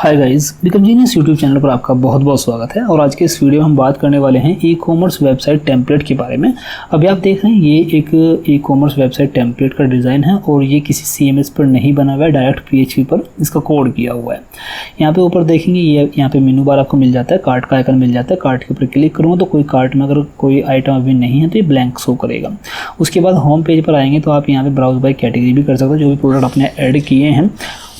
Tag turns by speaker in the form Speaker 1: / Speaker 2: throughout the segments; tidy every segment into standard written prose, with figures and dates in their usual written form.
Speaker 1: Hi guys, become genius YouTube channel पर आपका बहुत बहुत स्वागत है। और आज के इस वीडियो में हम बात करने वाले हैं ई कॉमर्स वेबसाइट टेम्पलेट के बारे में। अभी आप देख रहे हैं ये एक ई कॉमर्स वेबसाइट टेम्पलेट का डिज़ाइन है और ये किसी CMS पर नहीं बना हुआ है, डायरेक्ट PHP पर इसका कोड किया हुआ है। यहाँ पे ऊपर देखेंगे ये यहाँ पे मेनू बार आपको मिल जाता है, कार्ट का आइकन मिल जाता है। कार्ट के ऊपर क्लिक करूँगा तो कोई कार्ट में अगर कोई आइटम अभी नहीं है तो ये ब्लैंक शो करेगा। उसके बाद होम पेज पर आएंगे तो आप यहाँ पे ब्राउज बाय कैटेगरी भी कर सकते हो। जो भी प्रोडक्ट आपने ऐड किए हैं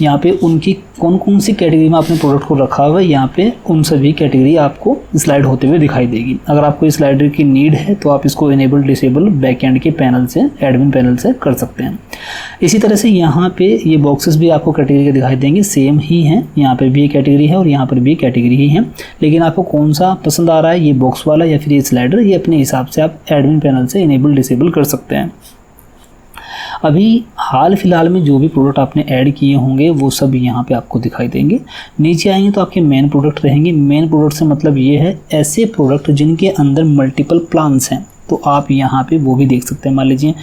Speaker 1: यहाँ पे उनकी कौन कौन सी कैटेगरी में आपने प्रोडक्ट को रखा हुआ है, यहाँ पे उन सभी कैटेगरी आपको स्लाइड होते हुए दिखाई देगी। अगर आपको इस स्लाइडर की नीड है तो आप इसको इनेबल डिसेबल बैकएंड के पैनल से, एडमिन पैनल से कर सकते हैं। इसी तरह से यहाँ पे ये बॉक्सेस भी आपको कैटेगरी के दिखाई देंगे, सेम ही हैं। यहाँ पे भी कैटेगरी है और यहाँ पर भी कैटेगरी ही है, लेकिन आपको कौन सा पसंद आ रहा है, ये बॉक्स वाला या फिर ये स्लाइडर, ये अपने हिसाब से आप एडमिन पैनल से इनेबल डिसेबल कर सकते हैं। अभी हाल फिलहाल में जो भी प्रोडक्ट आपने ऐड किए होंगे वो सब यहाँ पे आपको दिखाई देंगे। नीचे आएंगे तो आपके मेन प्रोडक्ट रहेंगे। मेन प्रोडक्ट से मतलब ये है ऐसे प्रोडक्ट जिनके अंदर मल्टीपल प्लान्स हैं, तो आप यहाँ पे वो भी देख सकते हैं। मान लीजिए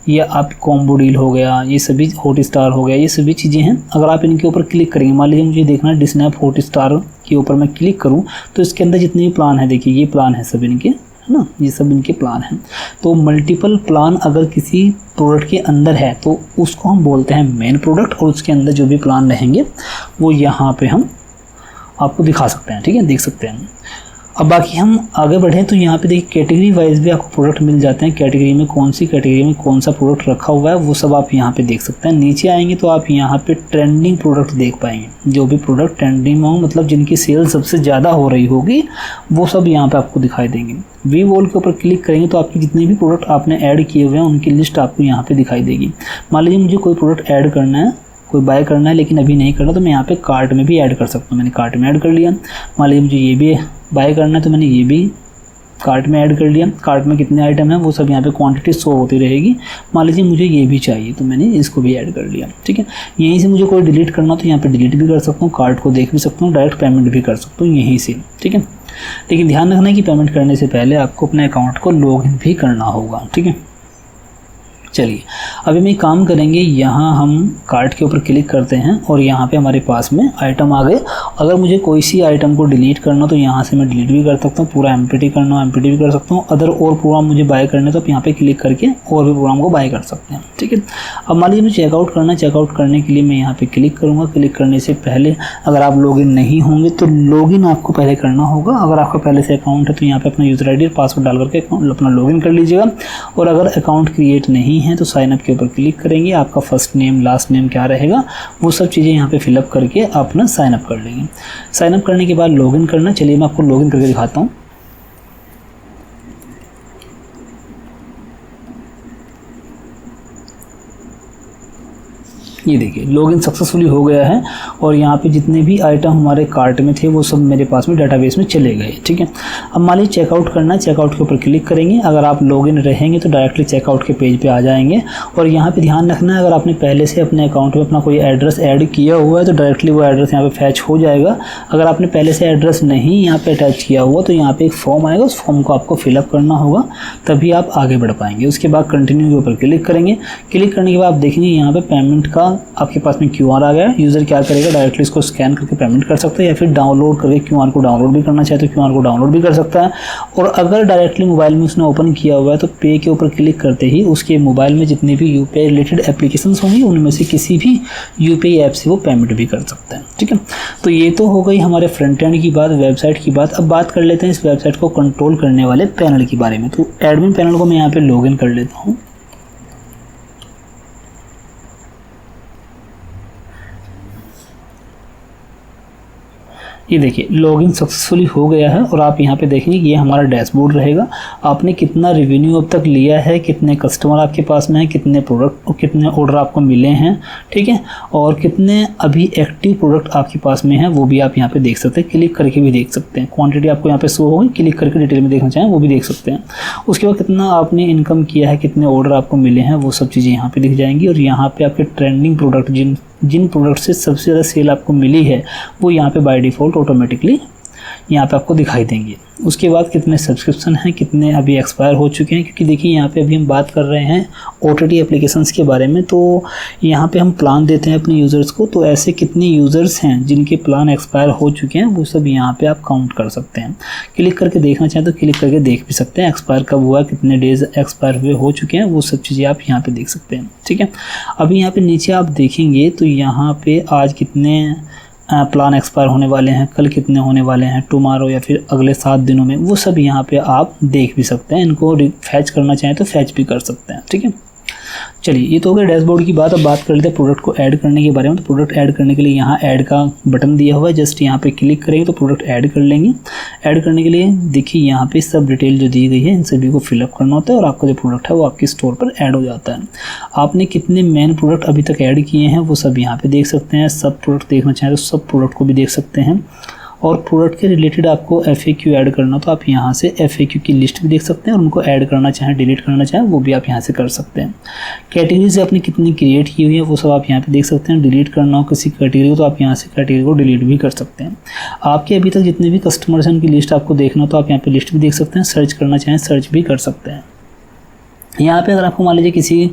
Speaker 1: ये आप कॉम्बो डील हो गया, ये सभी हॉटस्टार हो गया, ये सभी चीज़ें हैं। अगर आप इनके ऊपर क्लिक करेंगे, मान लीजिए मुझे देखना है डिस्नैप हॉटस्टार के ऊपर मैं क्लिक करूँ तो इसके अंदर जितने भी प्लान है, देखिए ये प्लान है सब इनके, है ना, ये सब इनके प्लान हैं। तो मल्टीपल प्लान अगर किसी प्रोडक्ट के अंदर है तो उसको हम बोलते हैं मेन प्रोडक्ट, और उसके अंदर जो भी प्लान रहेंगे वो यहाँ पे हम आपको दिखा सकते हैं। ठीक है, देख सकते हैं। अब बाकी हम आगे बढ़ें तो यहाँ पे देखिए कैटेगरी वाइज भी आपको प्रोडक्ट मिल जाते हैं। कैटेगरी में कौन सी कैटेगरी में कौन सा प्रोडक्ट रखा हुआ है वो सब आप यहाँ पे देख सकते हैं। नीचे आएंगे तो आप यहाँ पे ट्रेंडिंग प्रोडक्ट देख पाएंगे। जो भी प्रोडक्ट ट्रेंडिंग में हो, मतलब जिनकी सेल सबसे ज़्यादा हो रही होगी, वो सब यहाँ पे आपको दिखाई देंगे। वी वॉल के ऊपर क्लिक करेंगे तो आपके जितने भी प्रोडक्ट आपने ऐड किए हुए हैं उनकी लिस्ट आपको यहाँ पे दिखाई देगी। मान लीजिए मुझे कोई प्रोडक्ट ऐड करना है, कोई बाय करना है लेकिन अभी नहीं करना, तो मैं यहाँ पे कार्ट में भी ऐड कर सकता हूँ। मैंने कार्ट में ऐड कर लिया। मान लीजिए मुझे ये भी बाय करना है तो मैंने ये भी कार्ट में ऐड कर लिया। कार्ट में कितने आइटम हैं वो सब यहाँ पे क्वांटिटी शो होती रहेगी। मान लीजिए मुझे ये भी चाहिए तो मैंने इसको भी ऐड कर लिया। ठीक है, यहीं से मुझे कोई डिलीट करना तो यहाँ पे डिलीट भी कर सकता हूँ, कार्ट को देख भी सकता हूँ, डायरेक्ट पेमेंट भी कर सकता हूँ यहीं से। ठीक है, लेकिन ध्यान रखना है कि पेमेंट करने से पहले आपको अपने अकाउंट को लॉगिन भी करना होगा। ठीक है, चलिए अभी हम एक काम करेंगे, यहाँ हम कार्ट के ऊपर क्लिक करते हैं और यहाँ पे हमारे पास में आइटम आ गए। अगर मुझे कोई सी आइटम को डिलीट करना तो यहाँ से मैं डिलीट भी कर सकता हूँ, पूरा एम्प्टी करना हो एम्प्टी भी कर सकता हूँ। अदर और प्रोग्राम मुझे बाय करने तो आप यहाँ पे क्लिक करके और भी प्रोग्राम को बाय कर सकते हैं। ठीक है, अब मान लीजिए मुझे चेकआउट करना है। चेकआउट करने के लिए मैं यहाँ पे क्लिक करूँगा। क्लिक करने से पहले अगर आप लॉगिन नहीं होंगे तो लॉगिन आपको पहले करना होगा। अगर आपका पहले से अकाउंट है तो यहाँ पे अपना यूज़र ID और पासवर्ड डाल करके अपना लॉगिन कर लीजिएगा। और अगर अकाउंट क्रिएट नहीं है तो साइन अप के ऊपर क्लिक करेंगे। आपका फर्स्ट नेम लास्ट नेम क्या रहेगा वो सब चीज़ें यहाँ पे फिलअप करके अपना साइन अप कर लेंगे। साइन अप करने के बाद लॉगिन करना। चलिए मैं आपको लॉगिन करके दिखाता हूँ। ये देखिए लॉगिन सक्सेसफुली हो गया है और यहाँ पे जितने भी आइटम हमारे कार्ट में थे वो सब मेरे पास में डाटाबेस में चले गए। ठीक है, अब मान लीजिए चेकआउट करना है। चेकआउट के ऊपर क्लिक करेंगे। अगर आप लॉगिन रहेंगे तो डायरेक्टली चेकआउट के पेज पे आ जाएंगे। और यहाँ पे ध्यान रखना है, अगर आपने पहले से अपने अकाउंट में अपना कोई एड्रेस ऐड किया हुआ है तो डायरेक्टली वो एड्रेस यहाँ पे फैच हो जाएगा। अगर आपने पहले से एड्रेस नहीं यहाँ पे अटैच किया हुआ तो यहाँ पे एक फॉर्म आएगा, उस फॉर्म को आपको फिलअप करना होगा, तभी आप आगे बढ़ पाएंगे। उसके बाद कंटिन्यू के ऊपर क्लिक करेंगे। क्लिक करने के बाद आप देखेंगे यहाँ पे पेमेंट का आपके पास में QR आ गया। यूज़र क्या करेगा, डायरेक्टली इसको स्कैन करके पेमेंट कर सकता है या फिर डाउनलोड करके QR को डाउनलोड भी करना चाहे तो QR को डाउनलोड भी कर सकता है। और अगर डायरेक्टली मोबाइल में उसने ओपन किया हुआ है तो पे के ऊपर क्लिक करते ही उसके मोबाइल में जितनी भी UPI रिलेटेड एप्लीकेशंस होंगी उनमें से किसी भी UPI ऐप से वो पेमेंट भी कर सकता है। ठीक है, तो ये तो हो गई हमारे फ्रंट एंड की बात, वेबसाइट की बात। अब बात कर लेते हैं इस वेबसाइट को कंट्रोल करने वाले पैनल के बारे में। तो एडमिन पैनल को मैं यहाँ पे लॉगिन कर लेता हूँ। ये देखिए लॉगिन सक्सेसफुली हो गया है और आप यहाँ पे देखेंगे ये हमारा डैशबोर्ड रहेगा। आपने कितना रेवेन्यू अब तक लिया है, कितने कस्टमर आपके पास में है, कितने प्रोडक्ट और कितने ऑर्डर आपको मिले हैं। ठीक है, और कितने अभी एक्टिव प्रोडक्ट आपके पास में है वो भी आप यहाँ पे देख सकते हैं। क्लिक करके भी देख सकते हैं, क्वांटिटी आपको यहाँ पे शो होगी। क्लिक करके डिटेल में देखना चाहें वो भी देख सकते हैं। उसके बाद कितना आपने इनकम किया है, कितने ऑर्डर आपको मिले हैं, वो सब चीज़ें यहाँ पे दिख जाएंगी। और यहाँ पे आपके ट्रेंडिंग प्रोडक्ट जिन प्रोडक्ट से सबसे ज़्यादा सेल आपको मिली है वो यहाँ पे बाय डिफ़ॉल्ट ऑटोमेटिकली यहाँ पे आपको दिखाई देंगे। उसके बाद कितने सब्सक्रिप्शन हैं, कितने अभी एक्सपायर हो चुके हैं, क्योंकि देखिए यहाँ पे अभी हम बात कर रहे हैं OTT एप्लीकेशंस के बारे में। तो यहाँ पे हम प्लान देते हैं अपने यूज़र्स को, तो ऐसे कितने यूज़र्स हैं जिनके प्लान एक्सपायर हो चुके हैं वो सब यहाँ पे आप काउंट कर सकते हैं। क्लिक करके देखना चाहें तो क्लिक करके देख भी सकते हैं, एक्सपायर कब हुआ, कितने डेज एक्सपायर हुए हो चुके हैं, वो सब चीज़ें आप यहाँ पे देख सकते हैं। ठीक है, अभी यहाँ पे नीचे आप देखेंगे तो यहाँ पे आज कितने प्लान एक्सपायर होने वाले हैं, कल कितने होने वाले हैं, टुमारो या फिर अगले 7 दिनों में, वो सब यहाँ पे आप देख भी सकते हैं। इनको फैच करना चाहें तो फैच भी कर सकते हैं। ठीक है, चलिए ये तो हो गया डैशबोर्ड की बात। अब बात कर लेते हैं प्रोडक्ट को ऐड करने के बारे में। तो प्रोडक्ट ऐड करने के लिए यहाँ ऐड का बटन दिया हुआ है, जस्ट यहाँ पे क्लिक करेंगे तो प्रोडक्ट ऐड कर लेंगे। ऐड करने के लिए देखिए यहाँ पे सब डिटेल जो दी गई है इन सभी को फिलअप करना होता है और आपका जो प्रोडक्ट है वो आपके स्टोर पर ऐड हो जाता है। आपने कितने मेन प्रोडक्ट अभी तक ऐड किए हैं वो सब यहाँ पे देख सकते हैं। सब प्रोडक्ट देखना चाहें तो सब प्रोडक्ट को भी देख सकते हैं। और प्रोडक्ट के रिलेटेड आपको FAQ ऐड करना तो आप यहाँ से FAQ की लिस्ट भी देख सकते हैं और उनको ऐड करना चाहें, डिलीट करना चाहें वो भी आप यहाँ से कर सकते हैं। कैटेगरीज आपने कितनी क्रिएट की हुई है वो सब आप यहाँ पे देख सकते हैं। डिलीट करना हो किसी कैटेगरी को तो आप यहाँ से कैटेगरी को डिलीट भी कर सकते हैं। आपके अभी तक जितने भी कस्टमर्स हैं उनकी लिस्ट आपको देखना तो आप यहाँ पर लिस्ट भी देख सकते हैं। सर्च करना चाहें सर्च भी कर सकते हैं। यहाँ पर अगर आपको मान लीजिए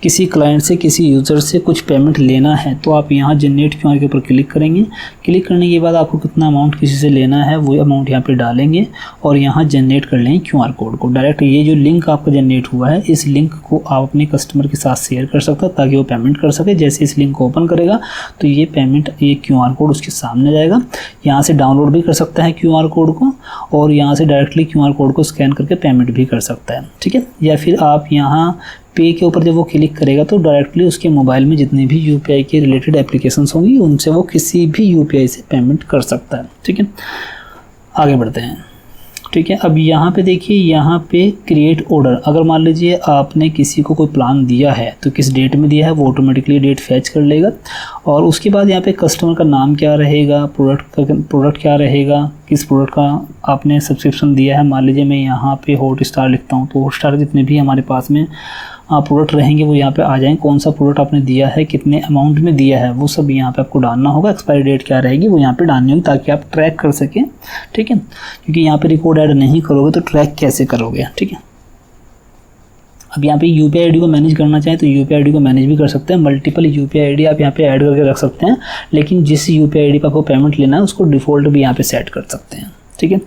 Speaker 1: किसी क्लाइंट से, किसी यूज़र से कुछ पेमेंट लेना है तो आप यहाँ जनरेट QR के ऊपर क्लिक करेंगे। क्लिक करने के बाद आपको कितना अमाउंट किसी से लेना है वो अमाउंट यहाँ पे डालेंगे और यहाँ जनरेट कर लेंगे QR कोड को। डायरेक्ट ये जो लिंक आपका जनरेट हुआ है इस लिंक को आप अपने कस्टमर के साथ शेयर कर सकते हैं ताकि वो पेमेंट कर सके। जैसे इस लिंक को ओपन करेगा तो ये पेमेंट, ये QR कोड उसके सामने जाएगा। यहाँ से डाउनलोड भी कर सकता है QR कोड को और यहाँ से डायरेक्टली QR कोड को स्कैन करके पेमेंट भी कर सकता है। ठीक है, या फिर आप यहाँ पे के ऊपर जब वो क्लिक करेगा तो डायरेक्टली उसके मोबाइल में जितने भी UPI के रिलेटेड एप्लीकेशंस होंगी उनसे वो किसी भी UPI से पेमेंट कर सकता है। ठीक है, आगे बढ़ते हैं। ठीक है, अब यहाँ पे देखिए, यहाँ पे क्रिएट ऑर्डर, अगर मान लीजिए आपने किसी को कोई प्लान दिया है तो किस डेट में दिया है वो ऑटोमेटिकली डेट फैच कर लेगा। और उसके बाद यहाँ पे कस्टमर का नाम क्या रहेगा, प्रोडक्ट क्या रहेगा, किस प्रोडक्ट का आपने सब्सक्रिप्शन दिया है। मान लीजिए मैं यहाँ पे हॉटस्टार लिखता हूँ तो हॉटस्टार जितने भी हमारे पास में प्रोडक्ट रहेंगे वो यहाँ पे आ जाएंगे। कौन सा प्रोडक्ट आपने दिया है, कितने अमाउंट में दिया है वो सब यहाँ पे आपको डालना होगा। एक्सपायरी डेट क्या रहेगी वो यहाँ पे डालनी होगी ताकि आप ट्रैक कर सकें। ठीक है, क्योंकि यहाँ पे रिकॉर्ड ऐड नहीं करोगे तो ट्रैक कैसे करोगे। ठीक है, अब यहाँ पे UPI ID को मैनेज करना चाहें तो UPI ID को मैनेज भी कर सकते हैं। मल्टीपल UPI ID आप यहाँ पे ऐड करके रख सकते हैं, लेकिन जिस UPI ID पर आपको पेमेंट लेना है उसको डिफ़ॉल्ट भी यहाँ पे सेट कर सकते हैं। ठीक है,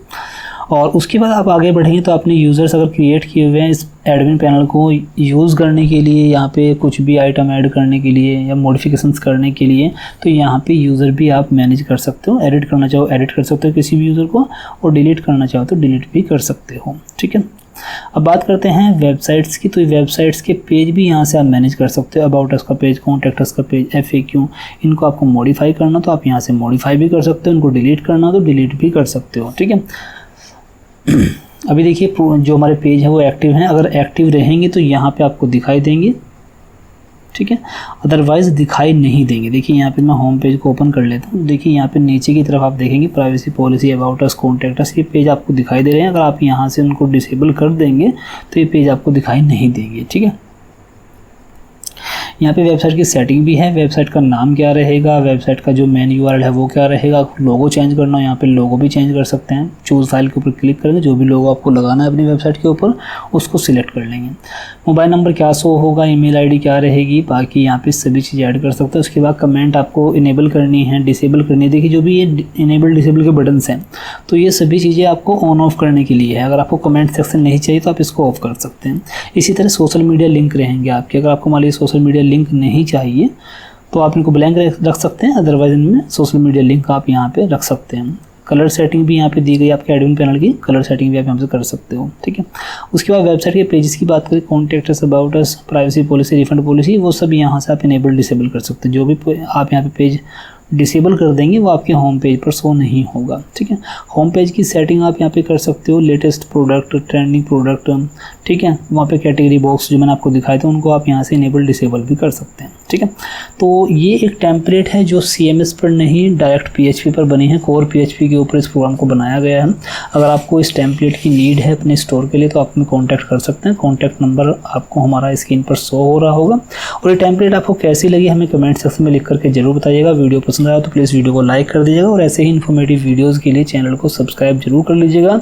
Speaker 1: और उसके बाद आप आगे बढ़ेंगे तो आपने यूज़र्स अगर क्रिएट किए हुए हैं इस एडमिन पैनल को यूज़ करने के लिए, यहाँ पे कुछ भी आइटम ऐड करने के लिए या मॉडिफिकेशंस करने के लिए, तो यहाँ पे यूज़र भी आप मैनेज कर सकते हो। एडिट करना चाहो एडिट कर सकते हो किसी भी यूज़र को, और डिलीट करना चाहो तो डिलीट भी कर सकते हो। ठीक है, अब बात करते हैं वेबसाइट्स की। तो वेबसाइट्स के पेज भी यहाँ से आप मैनेज कर सकते हो। अबाउट अस का पेज, कॉन्टैक्ट अस का पेज, FAQ, इनको आपको मॉडिफाई करना तो आप यहाँ से मॉडिफाई भी कर सकते हो। इनको डिलीट करना तो डिलीट भी कर सकते हो। ठीक है, अभी देखिए जो हमारे पेज है वो एक्टिव हैं। अगर एक्टिव रहेंगे तो यहाँ पे आपको दिखाई देंगे। ठीक है, अदरवाइज़ दिखाई नहीं देंगे। देखिए यहाँ पे मैं होम पेज को ओपन कर लेता हूँ। देखिए यहाँ पे नीचे की तरफ आप देखेंगे privacy policy, about us, contact us, ये पेज आपको दिखाई दे रहे हैं। अगर आप यहाँ से उनको डिसेबल कर देंगे तो ये पेज आपको दिखाई नहीं देंगे। ठीक है, यहाँ पे वेबसाइट की सेटिंग भी है। वेबसाइट का नाम क्या रहेगा, वेबसाइट का जो मेन URL है वो क्या रहेगा। लोगो चेंज करना हो यहाँ पे लोगो भी चेंज कर सकते हैं। चूज़ फाइल के ऊपर क्लिक करेंगे, जो भी लोगो आपको लगाना है अपनी वेबसाइट के ऊपर उसको सिलेक्ट कर लेंगे। मोबाइल नंबर क्या शो होगा, ईमेल ID क्या रहेगी, बाकी यहाँ पे सभी चीज़ें ऐड कर सकते हैं। उसके बाद कमेंट आपको इनेबल करनी है, डिसेबल करनी है। देखिए जो भी ये इनेबल डिसेबल के बटन्स हैं तो ये सभी चीज़ें आपको ऑन ऑफ करने के लिए है। अगर आपको कमेंट सेक्शन नहीं चाहिए तो आप इसको ऑफ कर सकते हैं। इसी तरह सोशल मीडिया लिंक रहेंगे आपके। अगर आपको मान लीजिए सोशल मीडिया लिंक नहीं चाहिए तो आप इनको ब्लैंक रख सकते हैं, अदरवाइज इनमें सोशल मीडिया लिंक आप यहाँ पे रख सकते हैं। कलर सेटिंग भी यहाँ पे दी गई आपके एडमिन पैनल की, कलर सेटिंग भी आप यहाँ से कर सकते हो। ठीक है, उसके बाद वेबसाइट के पेजेस की बात करें, contact us, about us, privacy policy, refund policy, वो सब यहाँ से आप इनेबल डिसेबल कर सकते हैं। जो भी आप यहाँ पे पेज डिसेबल कर देंगे वो आपके होम पेज पर शो नहीं होगा। ठीक है, होम पेज की सेटिंग आप यहाँ पे कर सकते हो। लेटेस्ट प्रोडक्ट, ट्रेंडिंग प्रोडक्ट, ठीक है, वहाँ पे कैटेगरी बॉक्स जो मैंने आपको दिखाए थे उनको आप यहाँ से इनेबल डिसेबल भी कर सकते हैं। ठीक है। तो ये एक टेम्पलेट है जो CMS पर नहीं, डायरेक्ट PHP पर बनी है। कोर PHP के ऊपर इस प्रोग्राम को बनाया गया है। अगर आपको इस टेम्पलेट की नीड है अपने स्टोर के लिए तो आप हमें कॉन्टैक्ट कर सकते हैं। कॉन्टैक्ट नंबर आपको हमारा स्क्रीन पर शो हो रहा होगा। और ये टेम्पलेट आपको कैसी लगी हमें कमेंट सेक्शन में लिख करके जरूर बताइएगा। वीडियो पसंद आया तो प्लीज़ वीडियो को लाइक कर दीजिएगा और ऐसे ही इन्फॉर्मेटिव वीडियोज़ के लिए चैनल को सब्सक्राइब जरूर कर लीजिएगा।